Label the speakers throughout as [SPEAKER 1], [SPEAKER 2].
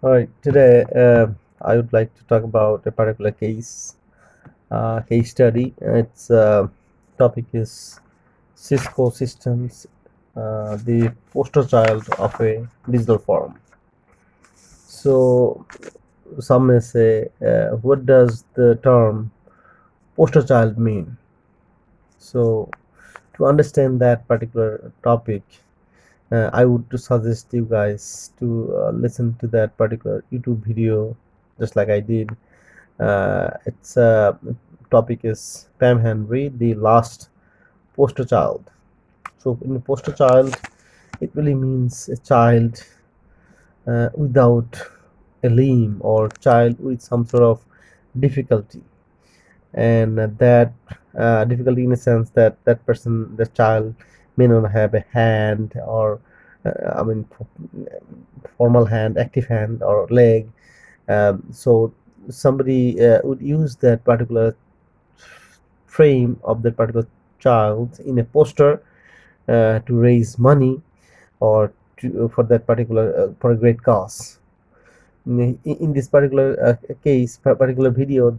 [SPEAKER 1] All right, today I would like to talk about a particular case study. Its topic is Cisco systems, the poster child of a digital forum. So, some may say, what does the term poster child mean? So, to understand that particular topic, I would suggest you guys to listen to that particular YouTube video, just like I did. Its topic is Pam Henry, the last poster child. So, in poster child, it really means a child without a limb or child with some sort of difficulty, and that difficulty in a sense that the child, may not have a hand or I mean, formal hand, active hand or leg. So somebody would use that particular frame of that particular child in a poster to raise money or for that particular for a great cause. In this particular particular video,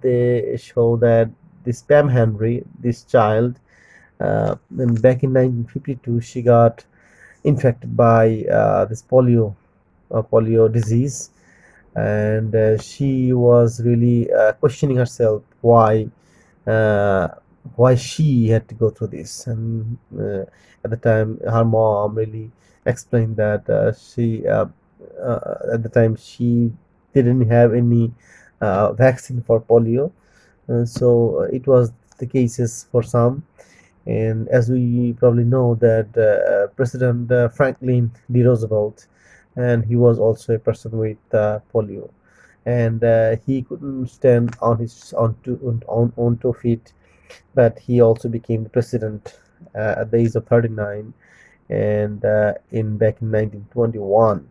[SPEAKER 1] they show that this Pam Henry, this child, back in 1952, she got infected by this polio disease, and she was really questioning herself uh, why she had to go through this. And at the time, her mom really explained that at the time she didn't have any vaccine for polio, so it was the cases for some. And as we probably know that President Franklin D. Roosevelt, and he was also a person with polio, and he couldn't stand on his on 2 feet, but he also became the president at the age of 39, and in back in 1921.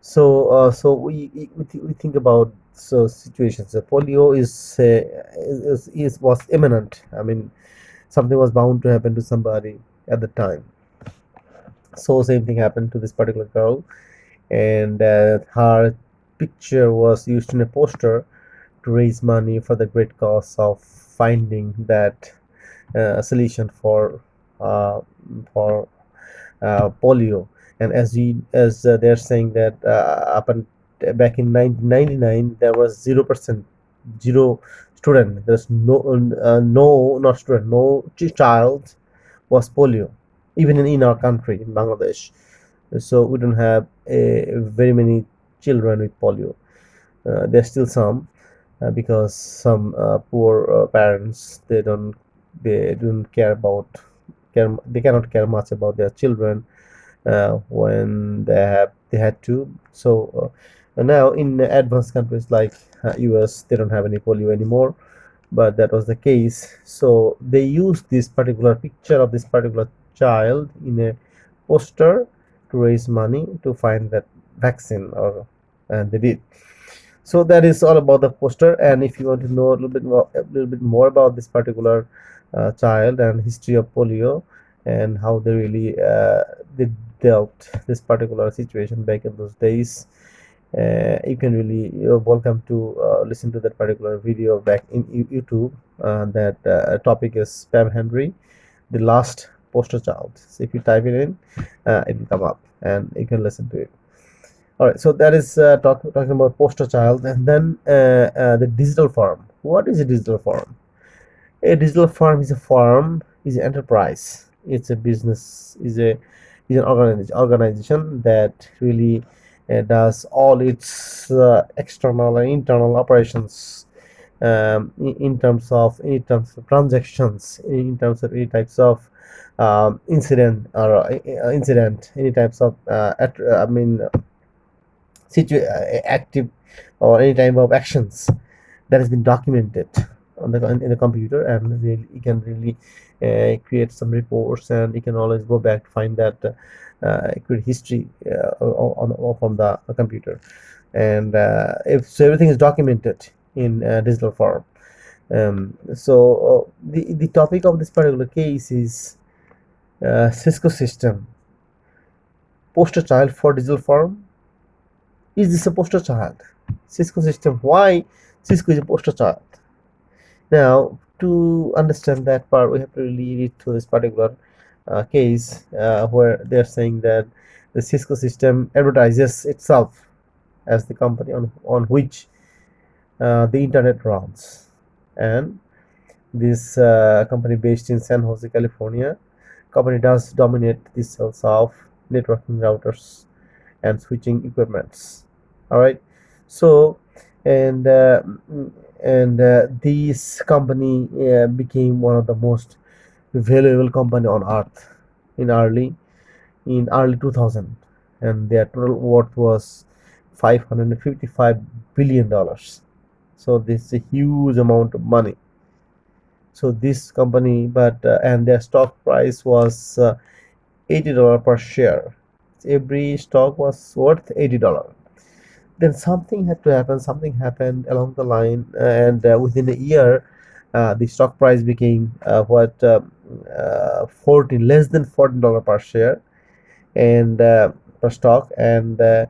[SPEAKER 1] So we think about situations. Polio was imminent. I mean, something was bound to happen to somebody at the time. So same thing happened to this particular girl, and her picture was used in a poster to raise money for the great cause of finding that solution uh, for polio. And they're saying that back in 1999 there was 0%, zero student. There's no not student, no child was polio, even in our country, in Bangladesh. So we don't have very many children with polio. There's still some, because some poor parents, they don't care about they cannot care much about their children when they had to. So now in advanced countries like US, they don't have any polio anymore, but that was the case. So they used this particular picture of this particular child in a poster to raise money to find that vaccine, or and they did. So that is all about the poster. And if you want to know a little bit more about this particular child and history of polio, and how they dealt this particular situation back in those days, you can really, you're welcome to listen to that particular video back in YouTube. That topic is Pam Henry, the last poster child. So if you type it in, it will come up and you can listen to it. All right, so that is talking about poster child. And then the digital farm. What is a digital farm? A digital farm is a farm, is an enterprise. It's a business, is an organization that really does all its external and internal operations, in terms of transactions, in terms of any types of incident, any types of I mean, active, or any type of actions that has been documented in the computer. And really, you can really create some reports, and you can always go back to find that accurate history from the computer. And if so, everything is documented in digital form. So the topic of this particular case is Cisco system, poster child for digital form. Is this a poster child? Cisco system. Why Cisco is a poster child? Now, to understand that part, we have to really read through this particular case where they're saying that the Cisco system advertises itself as the company on which the internet runs. And this company based in San Jose, California, company does dominate the sales of networking routers and switching equipments. All right, so and uh, this company became one of the most valuable company on earth in early 2000, and their total worth was $555 billion. So this is a huge amount of money. So this company, but and their stock price was $80 per share. Every stock was worth $80. Then something had to happen. Something happened along the line, and within a year, the stock price became 14 less than $14 per share, and per stock, and their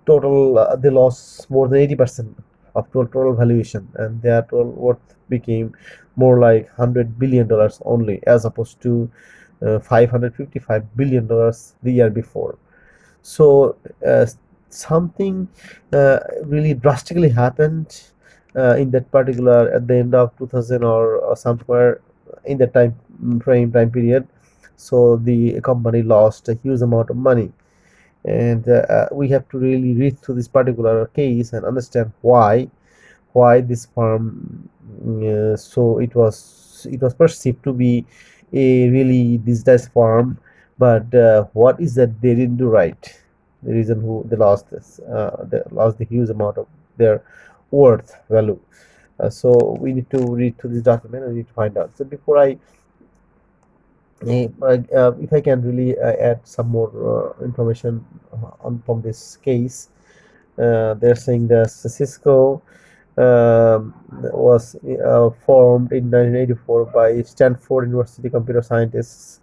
[SPEAKER 1] total they lost more than 80% of total valuation, and their total worth became more like $100 billion only, as opposed to $555 billion the year before. So something really drastically happened in that particular at the end of 2000, or somewhere in that time period. So the company lost a huge amount of money, and we have to really read through this particular case and understand why this farm, so it was perceived to be a really digitized farm, but what is that they didn't do right? The reason who they lost the huge amount of their worth value. So we need to read through this document and we need to find out. So before if I can really add some more information on from this case, they're saying that Cisco was formed in 1984 by Stanford University computer scientists.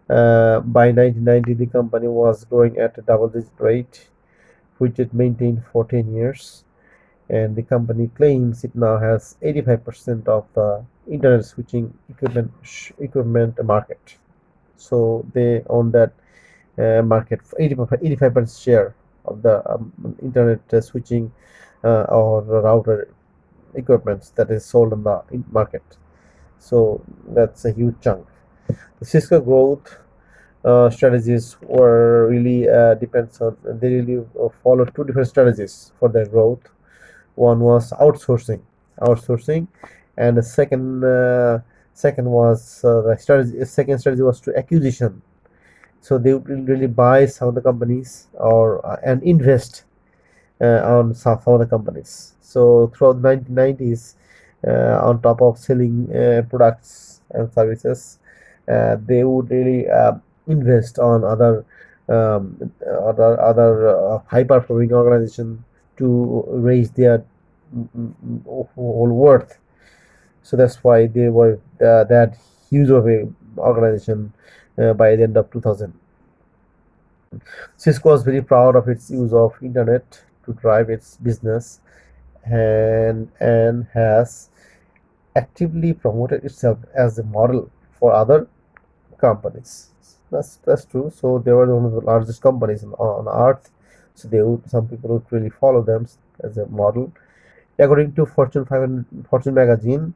[SPEAKER 1] By 1990, the company was growing at a double-digit rate, which it maintained for 10 years. And the company claims it now has 85% of the internet switching equipment market. So they own that market, 85% share of the internet switching or router equipments that is sold in the market. So that's a huge chunk. The Cisco growth strategies were really depends on, they really follow two different strategies for their growth. One was outsourcing, and the second was the strategy. Second strategy was to acquisition. So they would really buy some of the companies or and invest on some of the companies. So throughout the 1990s, on top of selling products and services, they would really invest on other high performing organization to raise their whole worth. So that's why they were that huge of a organization by the end of 2000. Cisco was very proud of its use of internet to drive its business, and has actively promoted itself as a model for other companies. That's true. So they were one of the largest companies on earth. So some people would really follow them as a model. According to Fortune 500, Fortune magazine,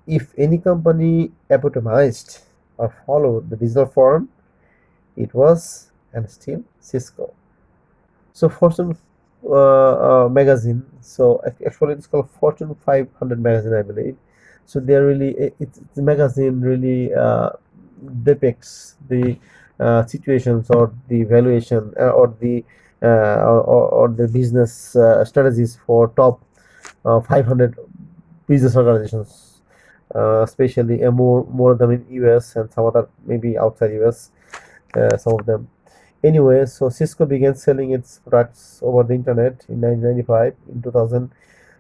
[SPEAKER 1] if any company epitomized or followed the digital form, it was and still Cisco. So Fortune magazine. So actually, it's called Fortune 500 magazine, I believe. So they're really it's the magazine really depicts the situations or the valuation or the business strategies for top 500 business organizations, especially more of them in US and some other maybe outside US, some of them. Anyway, so Cisco began selling its products over the internet in 1995. In 2000,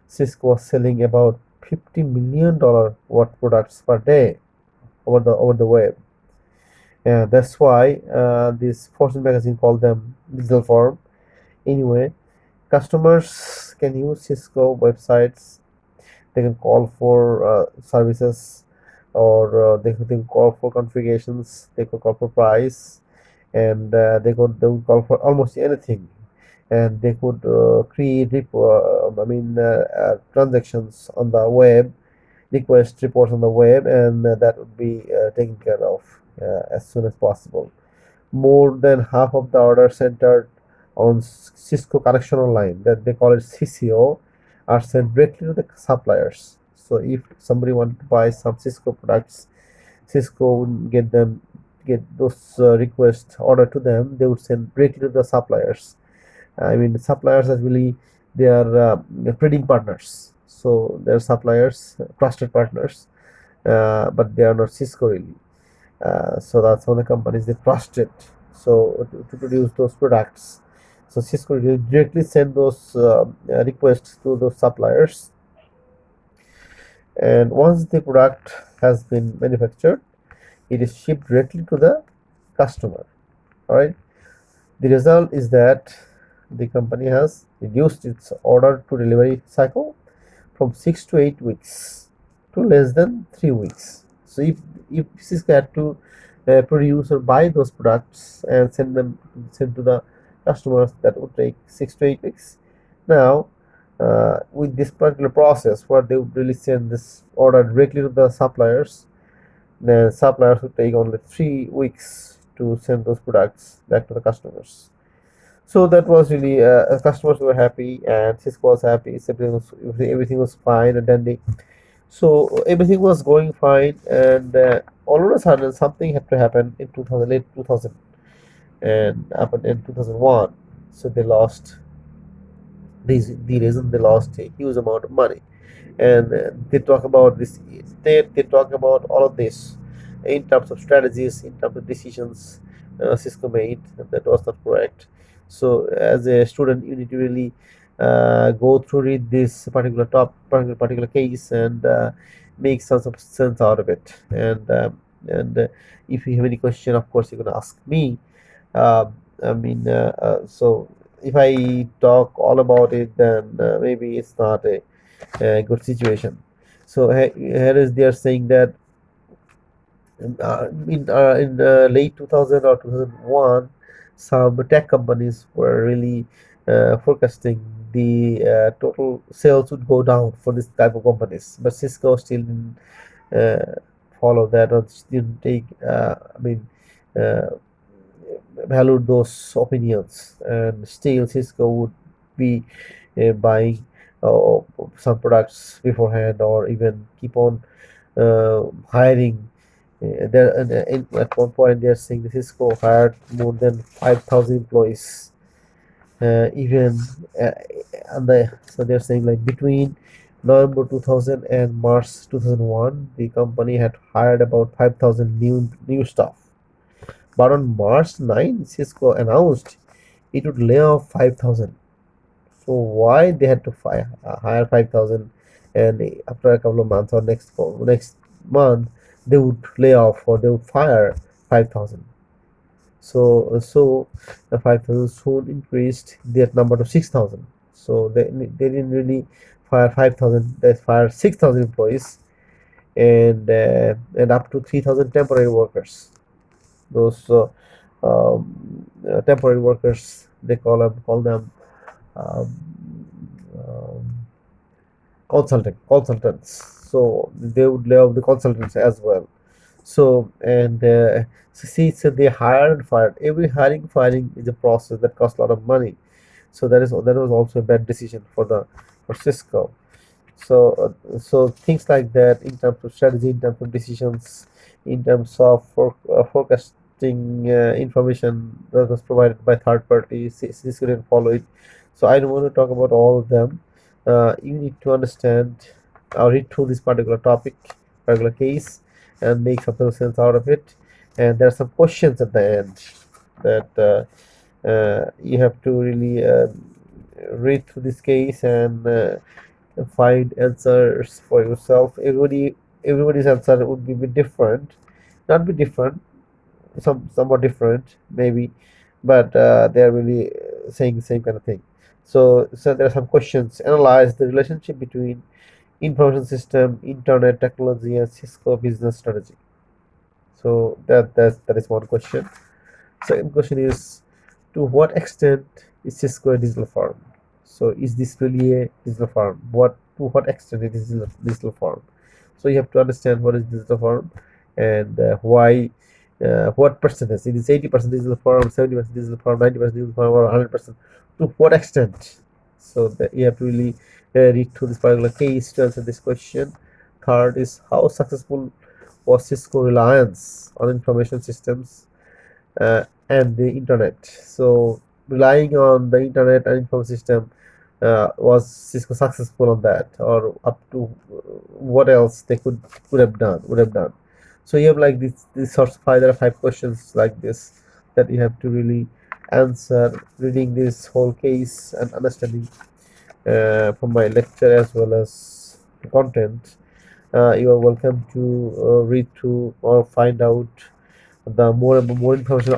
[SPEAKER 1] Cisco was selling about $50 million worth products per day over the web. That's why this Fortune magazine called them digital form. Anyway, customers can use Cisco websites. They can call for services, or they can call for configurations. They could call for price, and they would call for almost anything. And they could create transactions on the web, request reports on the web, and that would be taken care of as soon as possible. More than half of the orders centered on Cisco connection online, that they call it CCO, are sent directly to the suppliers. So if somebody wanted to buy some Cisco products, Cisco would get those requests order to them. They would send directly to the suppliers. I mean, the suppliers are really, they are trading partners. So they're suppliers, trusted partners, but they are not Cisco really. So that's how the companies they trust it. So to produce those products, so Cisco will directly send those requests to those suppliers, and once the product has been manufactured, it is shipped directly to the customer. All right. The result is that the company has reduced its order to delivery cycle from 6 to 8 weeks to less than 3 weeks. So if Cisco had to produce or buy those products and send to the customers, that would take 6 to 8 weeks. Now, with this particular process, where they would really send this order directly to the suppliers, the suppliers would take only 3 weeks to send those products back to the customers. So that was really customers were happy and Cisco was happy. Everything was fine and dandy. So everything was going fine, and all of a sudden something had to happen in 2008, 2000, and happened in 2001. So they lost the reason they lost a huge amount of money, and they talk about this. They talk about all of this in terms of strategies, in terms of decisions Cisco made that was not correct. So as a student, you need to really go through read this particular case and make some sense out of it. And if you have any question, of course you can ask me. So if I talk all about it, then maybe it's not a good situation. So here is they are saying that in late 2000 or 2001, some tech companies were really forecasting the total sales would go down for this type of companies, but Cisco still didn't uh, follow that, or didn't take uh, valued those opinions, and still Cisco would be buying some products beforehand, or even keep on hiring. At one point, they're saying that Cisco hired more than 5,000 employees. Even uh, so they're saying like between November 2000 and March 2001, the company had hired about 5,000 new staff. But on March 9, Cisco announced it would lay off 5,000. So why they had to hire 5,000, and after a couple of months or next month they would lay off or they would fire 5,000. So the 5,000 soon increased that number to 6,000. So they didn't really fire 5,000. They fired 6,000 employees, and up to 3,000 temporary workers. Those temporary workers, they call them um, um, consultants. So they would lay off the consultants as well. So and see, so they hired and fired. Every hiring firing is a process that costs a lot of money. So that was also a bad decision for Cisco. So things like that, in terms of strategy, in terms of decisions, in terms of forecasting information that was provided by third parties, Cisco didn't follow it. So I don't want to talk about all of them. You need to understand or read through this particular case, and make some sense out of it. And there are some questions at the end that you have to really read through this case and find answers for yourself. Everybody's answer would be different, not be different. somewhat different maybe, but they are really saying the same kind of thing. So there are some questions. Analyze the relationship between information system, internet technology, and Cisco business strategy. So that is one question. Second question is, to what extent is Cisco a digital firm? So is this really a digital firm? To what extent it is a digital firm? So you have to understand what is digital firm, and why. What percentage? It is 80% digital firm, 70% digital firm, 90% digital firm, or 100%. To what extent? So that you have to really read through this particular case to answer this question. Third is, how successful was Cisco reliance on information systems and the internet. So relying on the internet and info system, was Cisco successful on that, or up to what else they could have done. So you have like this sort of five, there are five questions like this that you have to really answer, reading this whole case and understanding from my lecture as well as the content. You are welcome to read through or find out the more information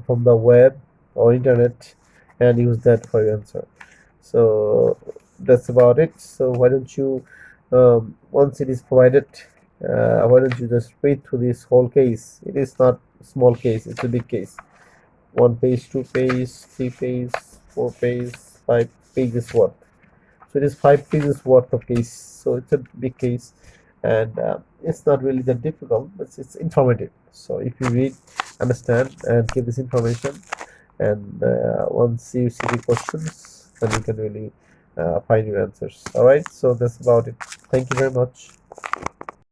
[SPEAKER 1] from the web or internet, and use that for your answer. So that's about it. So why don't you, once it is provided, why don't you just read through this whole case? It is not a small case, it's a big case. One page, two page, three page, four page, 5 pages worth. So it is 5 pages worth of case. So it's a big case, and it's not really that difficult, but it's informative. So if you read, understand, and give this information, and once you see the questions, then you can really find your answers. All right. So that's about it. Thank you very much.